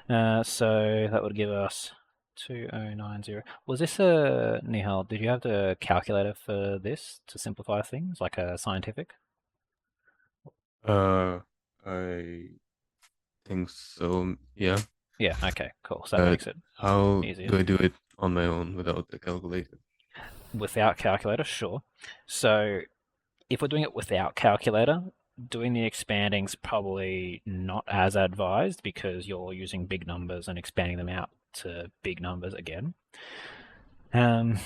[SPEAKER 1] So that would give us 2090. Was this a, Nihal, did you have the calculator for this to simplify things, like a scientific?
[SPEAKER 2] I think so. Yeah.
[SPEAKER 1] Yeah, okay, cool. So that makes it
[SPEAKER 2] How
[SPEAKER 1] easier.
[SPEAKER 2] do I do it on my own without the calculator?
[SPEAKER 1] Without calculator, sure. So if we're doing it without calculator, doing the expanding's probably not as advised because you're using big numbers and expanding them out to big numbers again.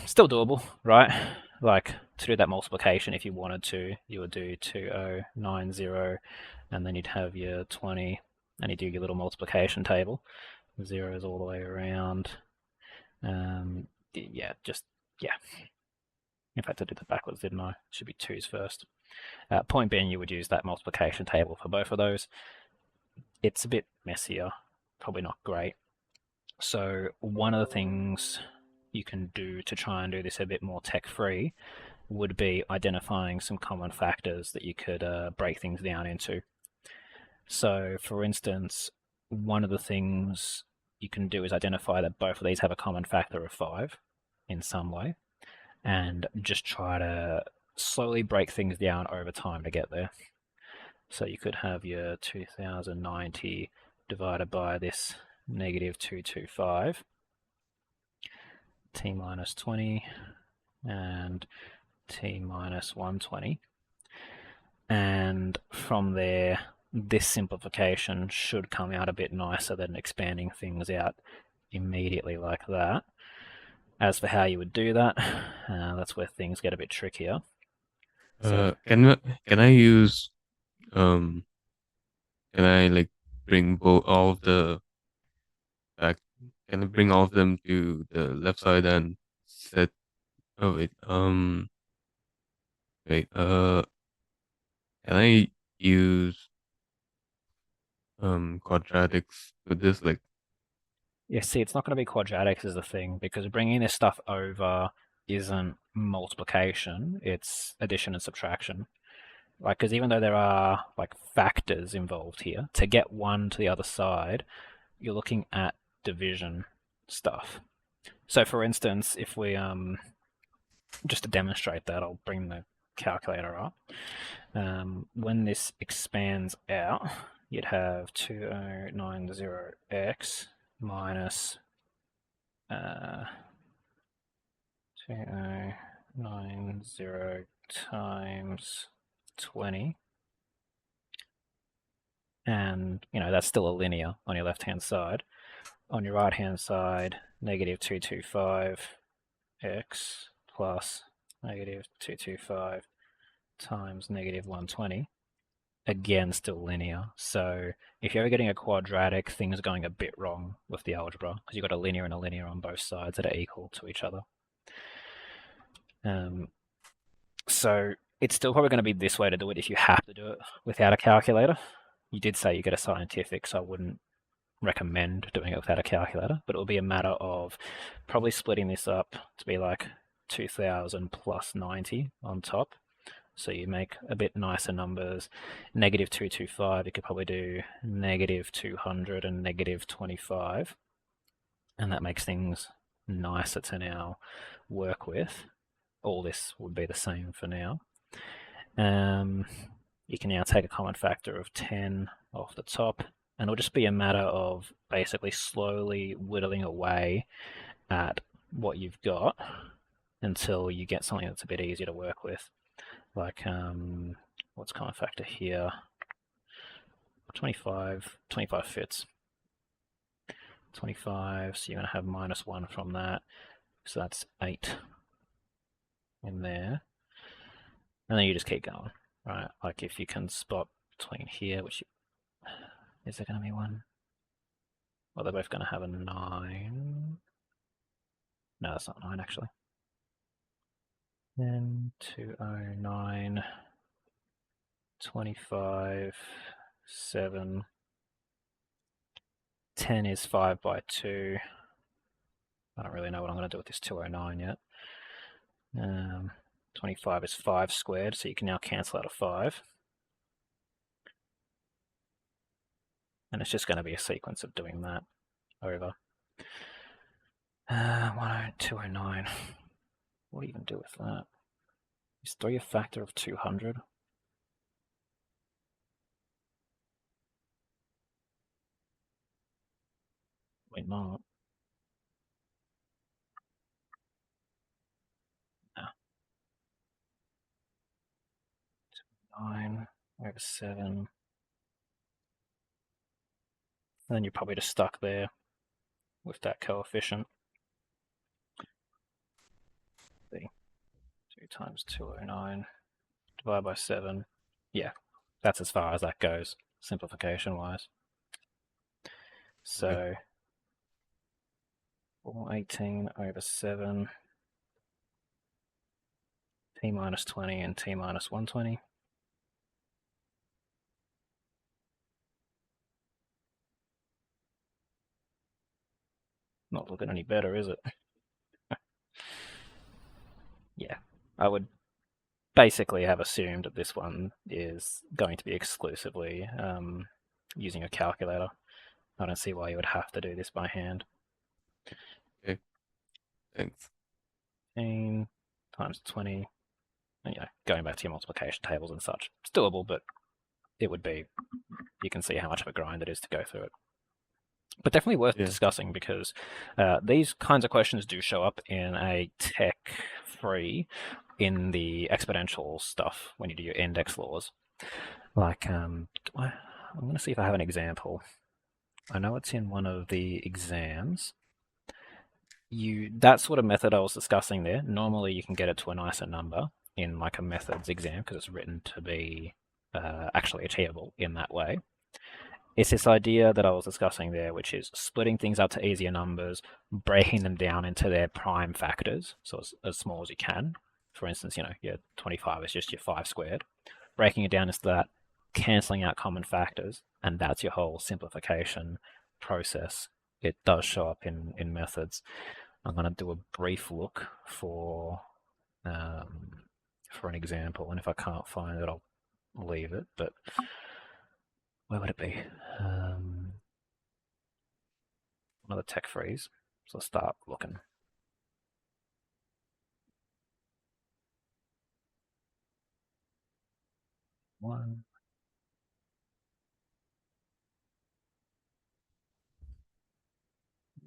[SPEAKER 1] Still doable, right? Like to do that multiplication, if you wanted to, you would do 2090, and then you'd have your 20, and you do your little multiplication table. Zeros all the way around. Yeah. In fact, I did that backwards, didn't I? It should be 2's first. Point being, you would use that multiplication table for both of those. It's a bit messier, probably not great. So one of the things you can do to try and do this a bit more tech-free would be identifying some common factors that you could break things down into. So for instance, one of the things you can do is identify that both of these have a common factor of 5 in some way, and just try to slowly break things down over time to get there. So you could have your 2090 divided by this negative 225, t minus 20, and t minus 120. And from there, this simplification should come out a bit nicer than expanding things out immediately like that. As for how you would do that, that's where things get a bit trickier. So,
[SPEAKER 2] Can I use can I like bring all of the back? Can I bring all of them to the left side and set? Oh wait. Can I use quadratics with this? Like,
[SPEAKER 1] yeah, see, it's not going to be quadratics is the thing, because bringing this stuff over isn't multiplication, it's addition and subtraction. Like, because even though there are like factors involved here, to get one to the other side, you're looking at division stuff. So for instance, if we, just to demonstrate that, I'll bring the calculator up. When this expands out, you'd have 2090x minus 2090 times 20. And, that's still a linear on your left-hand side. On your right-hand side, negative 225x plus negative 225 times negative 120. Again, still linear. So if you're ever getting a quadratic, things are going a bit wrong with the algebra because you've got a linear and a linear on both sides that are equal to each other. So it's still probably going to be this way to do it if you have to do it without a calculator. You did say you get a scientific, so I wouldn't recommend doing it without a calculator, but it'll be a matter of probably splitting this up to be like 2000 plus 90 on top. So you make a bit nicer numbers. Negative 225, you could probably do negative 200 and negative 25. And that makes things nicer to now work with. All this would be the same for now. You can now take a common factor of 10 off the top, and it'll just be a matter of basically slowly whittling away at what you've got until you get something that's a bit easier to work with. Like, what's common factor here? 25 fits. 25, so you're going to have minus 1 from that. So that's 8 in there. And then you just keep going, right? Like if you can spot between here, which is there going to be one? Well, they're both going to have a 9. No, that's not 9 actually. Then 209, 25, 7. 10 is 5 by 2. I don't really know what I'm going to do with this 209 yet. 25 is 5 squared, so you can now cancel out a 5. And it's just going to be a sequence of doing that over. 209. What do you even do with that? Is 3 a factor of 200? Wait, not. No. 9. over 7. And then you're probably just stuck there with that coefficient. 2 times 209 divided by 7. Yeah, that's as far as that goes, simplification-wise. So,
[SPEAKER 2] Okay.
[SPEAKER 1] 418 over 7, t minus 20 and t minus 120. Not looking any better, is it? Yeah, I would basically have assumed that this one is going to be exclusively using a calculator. I don't see why you would have to do this by hand.
[SPEAKER 2] Okay. Thanks.
[SPEAKER 1] 15 times 20. And, going back to your multiplication tables and such. It's doable, but it would be, you can see how much of a grind it is to go through it. But definitely worth discussing because these kinds of questions do show up in a tech free in the exponential stuff when you do your index laws. Like, I'm going to see if I have an example. I know it's in one of the exams. That sort of method I was discussing there, normally you can get it to a nicer number in like a methods exam because it's written to be actually achievable in that way. It's this idea that I was discussing there, which is splitting things up to easier numbers, breaking them down into their prime factors, so as small as you can. For instance, your 25 is just your 5 squared. Breaking it down into that, cancelling out common factors, and that's your whole simplification process. It does show up in methods. I'm going to do a brief look for an example, and if I can't find it, I'll leave it, but where would it be? One of the tech frees. So I'll start looking. One.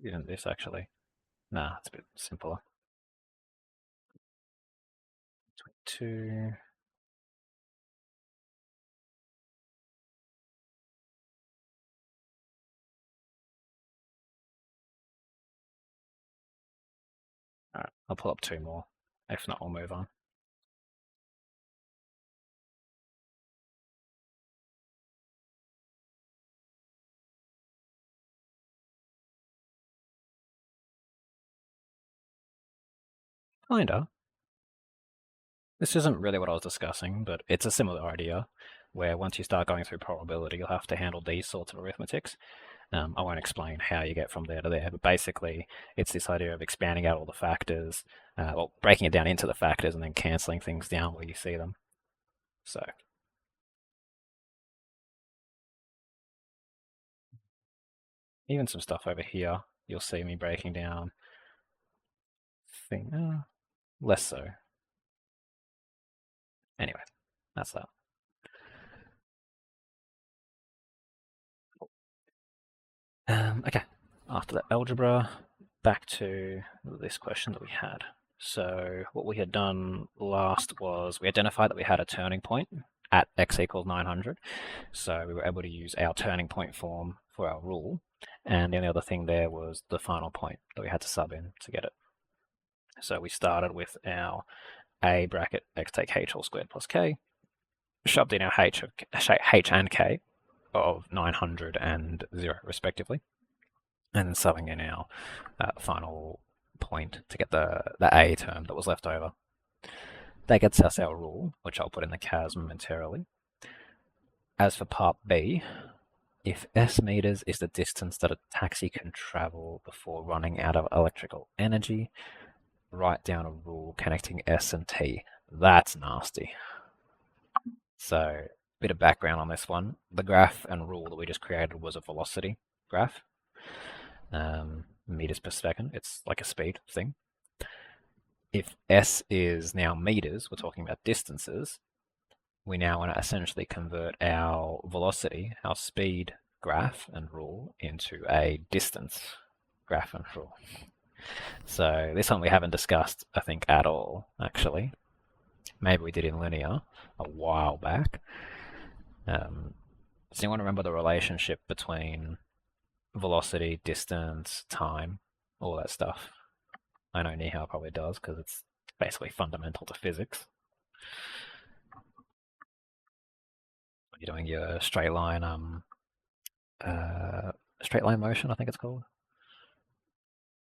[SPEAKER 1] Isn't this actually? Nah, it's a bit simpler. 22. Alright, I'll pull up 2 more. If not, we'll move on. Kinda. This isn't really what I was discussing, but it's a similar idea where once you start going through probability, you'll have to handle these sorts of arithmetics. I won't explain how you get from there to there, but basically it's this idea of expanding out all the factors, well, breaking it down into the factors and then cancelling things down where you see them. So even some stuff over here, you'll see me breaking down. Less so. Anyway, that's that. Okay, after that algebra, back to this question that we had. So what we had done last was we identified that we had a turning point at x equals 900. So we were able to use our turning point form for our rule. And the only other thing there was the final point that we had to sub in to get it. So we started with our a bracket x take h all squared plus k, shoved in our h and k of 900 and 0 respectively, and then subbing in our final point to get the a term that was left over. That gets us our rule, which I'll put in the CAS momentarily. As for part B, if S meters is the distance that a taxi can travel before running out of electrical energy, write down a rule connecting S and T. That's nasty. So, bit of background on this one. The graph and rule that we just created was a velocity graph. Meters per second. It's like a speed thing. If S is now meters, we're talking about distances. We now want to essentially convert our velocity, our speed graph and rule into a distance graph and rule. So this one we haven't discussed, I think, at all, actually. Maybe we did in linear a while back. Does anyone remember the relationship between velocity, distance, time, all that stuff? I know Nihao probably does because it's basically fundamental to physics. You're doing your straight line motion, I think it's called.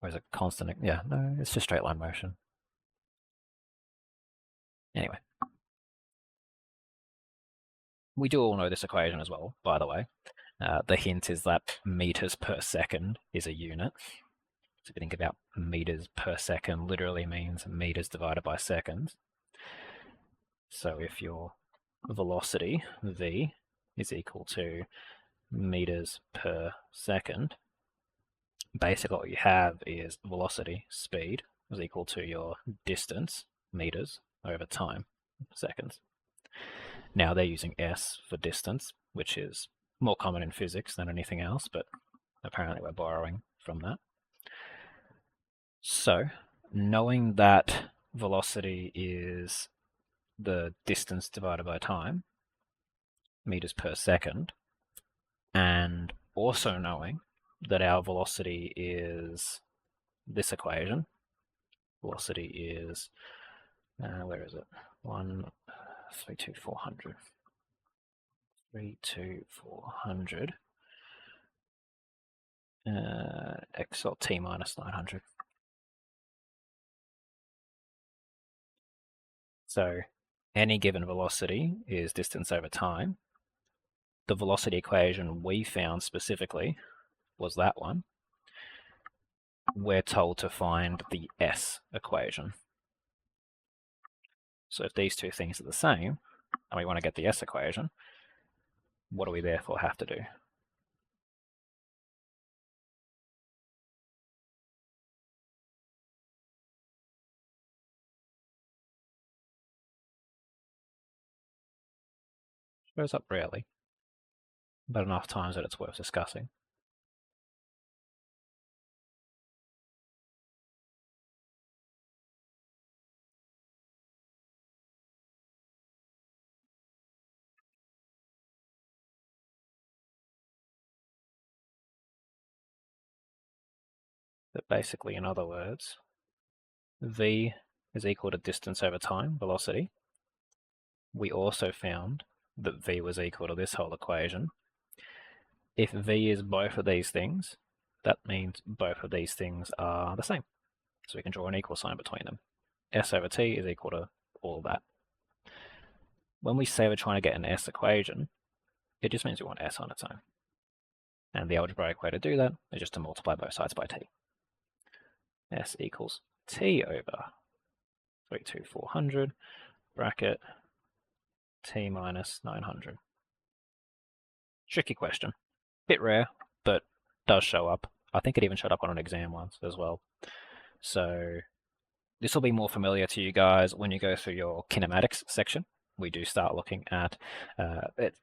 [SPEAKER 1] Or is it constant? Yeah, no, it's just straight line motion. Anyway. We do all know this equation as well, by the way. The hint is that meters per second is a unit. So if you think about meters per second, literally means meters divided by seconds. So if your velocity, v, is equal to meters per second, basically what you have is velocity, speed, is equal to your distance, meters, over time, seconds. Now they're using s for distance, which is more common in physics than anything else, but apparently we're borrowing from that. So, knowing that velocity is the distance divided by time, meters per second, and also knowing that our velocity is this equation, velocity is, where is it? 32400. 32400 x or t minus 900. So any given velocity is distance over time. The velocity equation we found specifically was that one. We're told to find the s equation. So if these two things are the same, and we want to get the s equation, what do we therefore have to do? Shows up rarely, but enough times that it's worth discussing. But basically, in other words, v is equal to distance over time, velocity. We also found that v was equal to this whole equation. If v is both of these things, that means both of these things are the same. So we can draw an equal sign between them. S over t is equal to all that. When we say we're trying to get an s equation, it just means we want s on its own. And the algebraic way to do that is just to multiply both sides by t. S equals t over 32400 bracket t minus 900. Tricky question. Bit rare, but does show up. I think it even showed up on an exam once as well. So this will be more familiar to you guys when you go through your kinematics section. We do start looking at,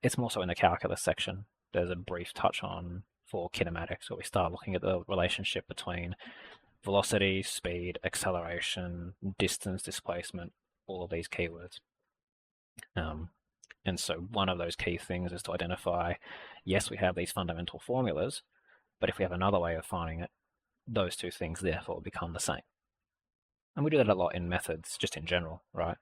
[SPEAKER 1] it's more so in the calculus section. There's a brief touch on for kinematics where we start looking at the relationship between velocity, speed, acceleration, distance, displacement, all of these keywords. And so one of those key things is to identify, yes, we have these fundamental formulas, but if we have another way of finding it, those two things therefore become the same. And we do that a lot in methods, just in general, right?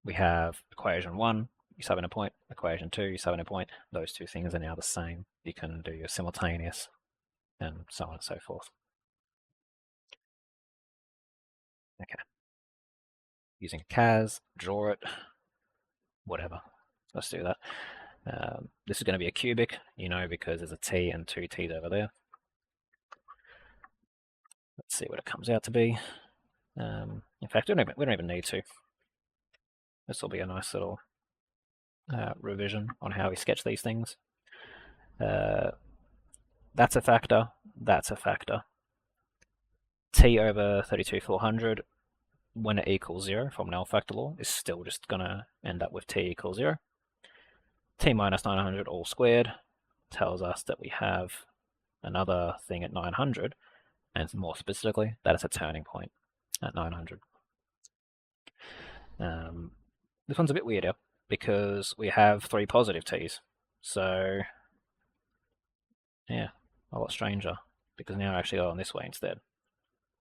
[SPEAKER 1] We have equation 1, you sub in a point, equation 2, you sub in a point. Those two things are now the same. You can do your simultaneous and so on and so forth. Okay. Using a CAS, draw it, whatever. Let's do that. This is going to be a cubic, you know, because there's a t and two t's over there. Let's see what it comes out to be. In fact, we don't even need to. This will be a nice little revision on how we sketch these things. That's a factor. That's a factor. T over 32400, when it equals 0 from null factor law, is still just going to end up with t equals 0. T minus 900 all squared tells us that we have another thing at 900, and more specifically, that it's a turning point at 900. This one's a bit weirder because we have 3 positive t's. So, yeah, a lot stranger, because now I actually go on this way instead.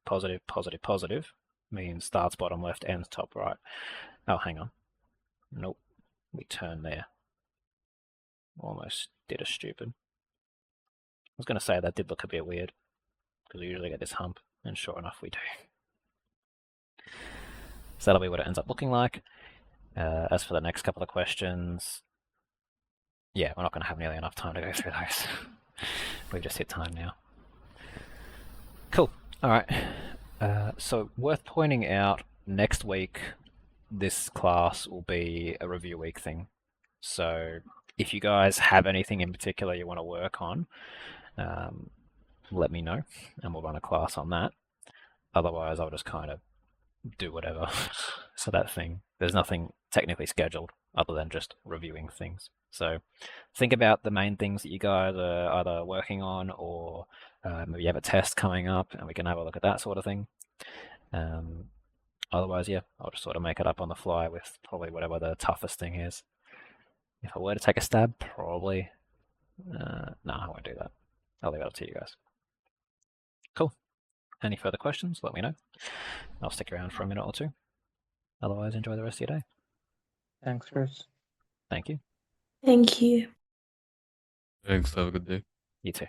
[SPEAKER 1] Positive, positive, positive means starts bottom left, ends top right. Oh, hang on. Nope, we turn there. Almost did a stupid. I was going to say that did look a bit weird, because we usually get this hump, and sure enough we do. So that'll be what it ends up looking like. As for the next couple of questions, yeah, we're not going to have nearly enough time to go through those. We've just hit time now. Cool. All right. So worth pointing out, next week, this class will be a review week thing. So if you guys have anything in particular you want to work on, let me know, and we'll run a class on that. Otherwise, I'll just kind of do whatever. So that thing, there's nothing technically scheduled other than just reviewing things. So think about the main things that you guys are either working on, or maybe you have a test coming up and we can have a look at that sort of thing. Otherwise, yeah, I'll just sort of make it up on the fly with probably whatever the toughest thing is. If I were to take a stab, probably. No, I won't do that. I'll leave it up to you guys. Cool. Any further questions, let me know. I'll stick around for a minute or two. Otherwise, enjoy the rest of your day.
[SPEAKER 4] Thanks, Chris.
[SPEAKER 1] Thank you.
[SPEAKER 5] Thank you.
[SPEAKER 2] Thanks. Have a good day.
[SPEAKER 1] You too.